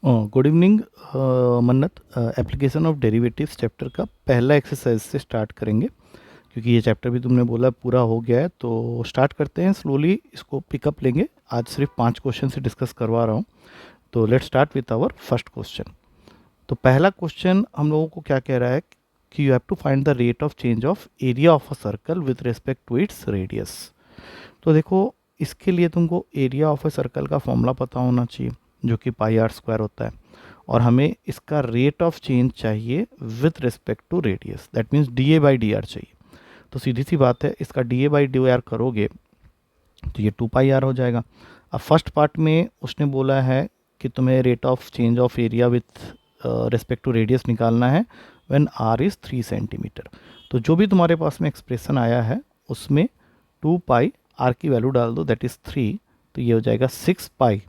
Good evening मन्नत। Application of derivatives chapter का पहला एक्सरसाइज से स्टार्ट करेंगे, क्योंकि ये चैप्टर भी तुमने बोला पूरा हो गया है। तो स्टार्ट करते हैं, स्लोली इसको पिकअप लेंगे। आज सिर्फ 5 क्वेश्चन से डिस्कस करवा रहा हूँ। तो let's start with our first question. तो पहला क्वेश्चन हम लोगों को क्या कह रहा है कि you have to find the rate of change of area of a circle with respect to its radius. तो देखो, इसके लिए तुमको एरिया ऑफ अ सर्कल का फॉर्मूला पता होना चाहिए, जो कि पाई आर स्क्वायर होता है, और हमें इसका रेट ऑफ चेंज चाहिए with respect to radius, that means d a by d r चाहिए। तो सीधी सी बात है, इसका d a by d r करोगे तो ये 2 पाई आर हो जाएगा। अब फर्स्ट पार्ट में उसने बोला है कि तुम्हें rate of change of area with respect to radius निकालना है व्हेन आर इज़ 3 सेंटीमीटर। तो जो भी तुम्हारे पास में एक्सप्रेशन आया है उसमें 2 पाई आर की वैल्यू डाल दो, दैट इज़ 3। तो ये हो जाएगा 6 पाई,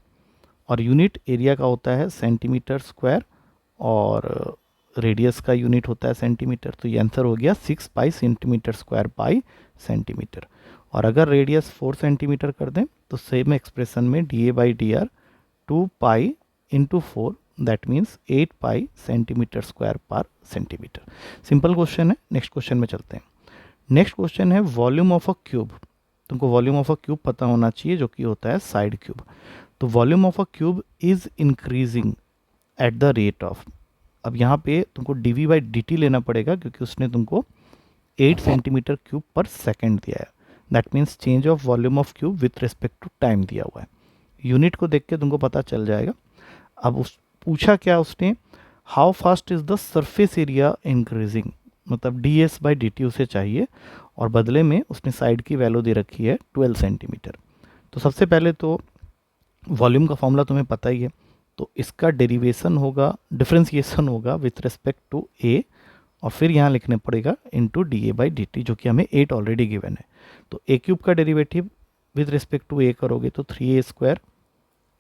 और यूनिट एरिया का होता है सेंटीमीटर स्क्वायर, और रेडियस का यूनिट होता है सेंटीमीटर। तो ये आंसर हो गया 6 पाई सेंटीमीटर स्क्वायर बाई सेंटीमीटर। और अगर रेडियस 4 सेंटीमीटर कर दें तो सेम एक्सप्रेशन में D a by d are 2 pi into 4, that means 8 pi centimetre square पर सेंटीमीटर। सिंपल क्वेश्चन है। नेक्स्ट क्वेश्चन में चलते हैं। नेक्स्ट क्वेश्चन है वॉल्यूम ऑफ अ क्यूब। तुमको वॉल्यूम ऑफ अ क्यूब पता होना चाहिए, जो कि होता है साइड क्यूब। तो volume of a cube is increasing at the rate of, अब यहाँ पे तुमको d v by d t लेना पड़ेगा, क्योंकि उसने तुमको 8 सेंटीमीटर क्यूब पर सेकेंड दिया है। That means change of volume of cube with respect to time दिया हुआ है। यूनिट को देख के तुमको पता चल जाएगा। अब उस पूछा क्या उसने, how fast is the surface area increasing, मतलब d s by d t उसे चाहिए, और बदले में उसने साइड की वैल्यू दे रखी है 12 सेंटीमीटर। तो सबसे पहले तो वॉल्यूम का फॉर्मूला तुम्हें पता ही है, तो इसका डेरिवेशन होगा, डिफ्रेंसिएशन होगा विथ रिस्पेक्ट टू ए, और फिर यहाँ लिखने पड़ेगा into d a by d t, जो कि हमें 8 ऑलरेडी गिवन है। तो ए क्यूब का derivative with respect to a करोगे तो 3a²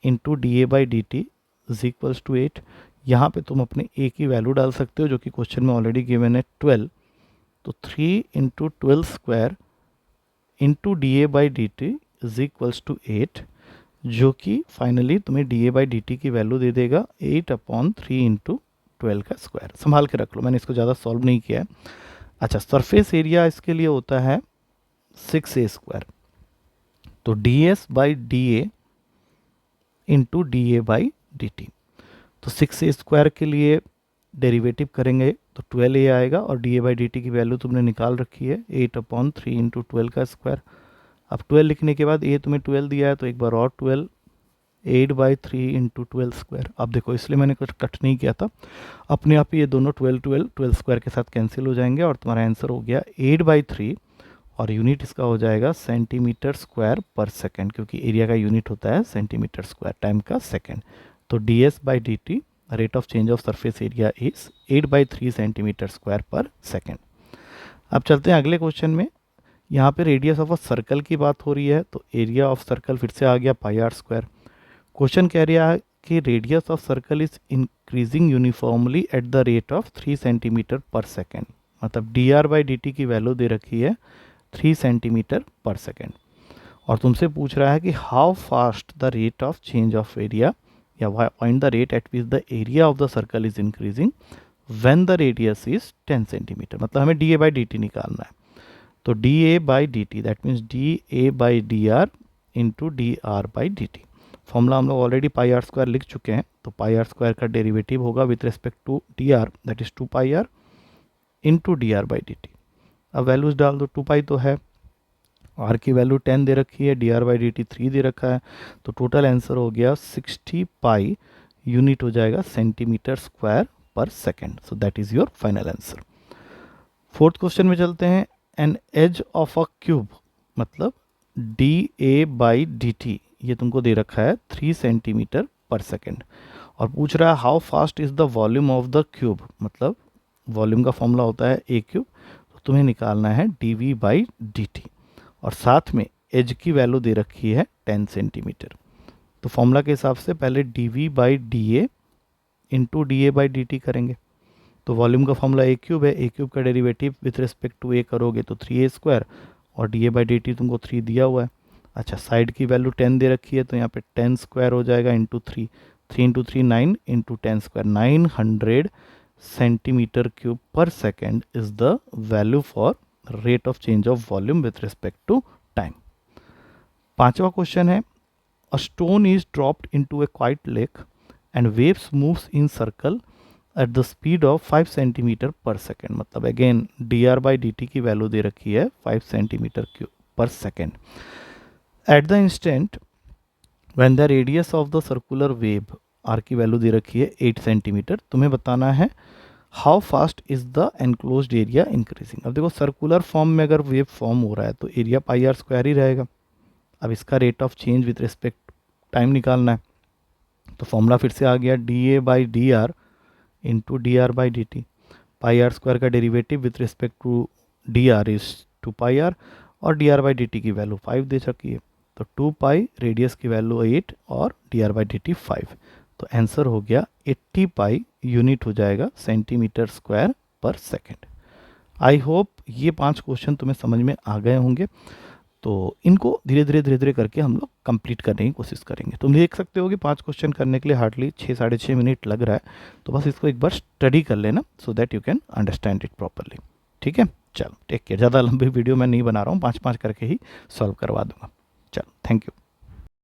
into d a by d t is equals to 8। यहाँ पर तुम अपने ए की वैल्यू डाल सकते हो, जो कि क्वेश्चन में ऑलरेडी गिवन है 12। तो 3 into 12² into d a by d t is equals to 8, जो कि फाइनली तुम्हें d a by d t की वैल्यू दे देगा 8/3 इंटू 12 का स्क्वायर। संभाल के रख लो, मैंने इसको ज़्यादा सॉल्व नहीं किया है। अच्छा, सरफेस एरिया इसके लिए होता है 6a²। तो D s by d a into d a by d T. तो 6a² के लिए डेरिवेटिव करेंगे तो 12a आएगा, और d a by d t की वैल्यू तुमने निकाल रखी है 8/3 इंटू 12 का स्क्वायर। अब 12 लिखने के बाद ये तुम्हें 12 दिया है, तो एक बार और 12, 8/3 इंटू 12²। अब देखो, इसलिए मैंने कुछ कट नहीं किया था, अपने आप ही ये दोनों 12 के साथ कैंसिल हो जाएंगे, और तुम्हारा आंसर हो गया 8/3, और यूनिट इसका हो जाएगा सेंटीमीटर स्क्वायर पर सेकेंड, क्योंकि एरिया का यूनिट होता है सेंटीमीटर स्क्वायर टाइम का सेकेंड। तो D s by d T rate of change of surface area is 8/3 centimetre square पर सेकेंड। अब चलते हैं अगले क्वेश्चन में। यहाँ पे रेडियस ऑफ अ सर्कल की बात हो रही है, तो एरिया ऑफ सर्कल फिर से आ गया पाई आर स्क्वायर। क्वेश्चन कह रहा है कि radius of circle is increasing uniformly eight the rate of 3 centimetre पर सेकेंड, मतलब D r by d t की वैल्यू दे रखी है 3 सेंटीमीटर पर सेकेंड, और तुमसे पूछ रहा है कि how fast the rate of change of area, या find the rate at which the area of the circle is increasing when the radius is 10 centimetre. मतलब हमें d a by d t निकालना है। तो d a by d t that means d a by d r into d r by d t. Formula हम लोग already पाई r square लिख चुके हैं, तो पाई आर स्क्वायर का डेरिवेटिव होगा with respect to d r, that is 2 pi r into d r by d t. अब values डाल दो, 2 पाई तो है, आर की वैल्यू 10 दे रखी है, D r by d T 3 दे रखा है, तो टोटल आंसर हो गया 60 पाई, यूनिट हो जाएगा सेंटीमीटर स्क्वायर पर second. So that is your final answer. Fourth question में चलते हैं। An edge of a cube, मतलब d a by d t, ये तुमको दे रखा है 3 सेंटीमीटर पर सेकेंड, और पूछ रहा है how fast is the volume of the cube, मतलब वॉल्यूम का फॉर्मूला होता है ए क्यूब, तो तुम्हें निकालना है d v by d t, और साथ में एज की वैल्यू दे रखी है 10 सेंटीमीटर। तो फॉर्मूला के हिसाब से पहले d v by d a into d a by d t करेंगे। तो वॉल्यूम का फॉर्मूला ए क्यूब है, ए क्यूब का derivative with respect to a करोगे तो 3a², और d a by d t तुमको 3 दिया हुआ है। अच्छा, साइड की वैल्यू 10 दे रखी है, तो यहाँ पे 10² हो जाएगा into 3, 3 into 3 9 into 10 square 900 centimeter cube per second is the value for rate of change of volume with respect to time. पांचवा क्वेश्चन है a stone is dropped into a quiet lake and waves moves in circle at the speed of 5 centimeter per second. मतलब again dr by dt की value दे रखी है 5 centimeter cube per second. At the instant when the radius of the circular wave r की value दे रखी है 8 centimetre, तुम्हें बताना है how fast is the enclosed area increasing. अब देखो सर्कुलर फॉर्म में अगर वेव फॉर्म हो रहा है तो एरिया पाई आर स्क्वायर ही रहेगा. अब इसका rate of change with respect time निकालना है तो फॉर्मूला फिर से आ गया d a by d r into d r by d t. Pi r square का derivative with respect to d r is 2 pi r और d r by d t की वैल्यू 5 दे रखी है तो 2 पाई, रेडियस की वैल्यू 8 और d r by d T 5. तो आंसर हो गया 80 पाई यूनिट हो जाएगा सेंटीमीटर स्क्वायर पर सेकेंड. आई होप ये 5 क्वेश्चन तुम्हें समझ में आ गए होंगे. तो इनको धीरे धीरे करके हम लोग कंप्लीट करने की कोशिश करेंगे. तुम देख सकते हो कि 5 क्वेश्चन करने के लिए हार्डली 6-6.5 मिनट लग रहा है. तो बस इसको एक बार स्टडी कर लेना so that you can understand it properly. ठीक है, चलो टेक केयर. ज़्यादा लंबी वीडियो मैं नहीं बना रहा हूँ, 5-5 करके ही सॉल्व करवा दूंगा. चलो, थैंक यू.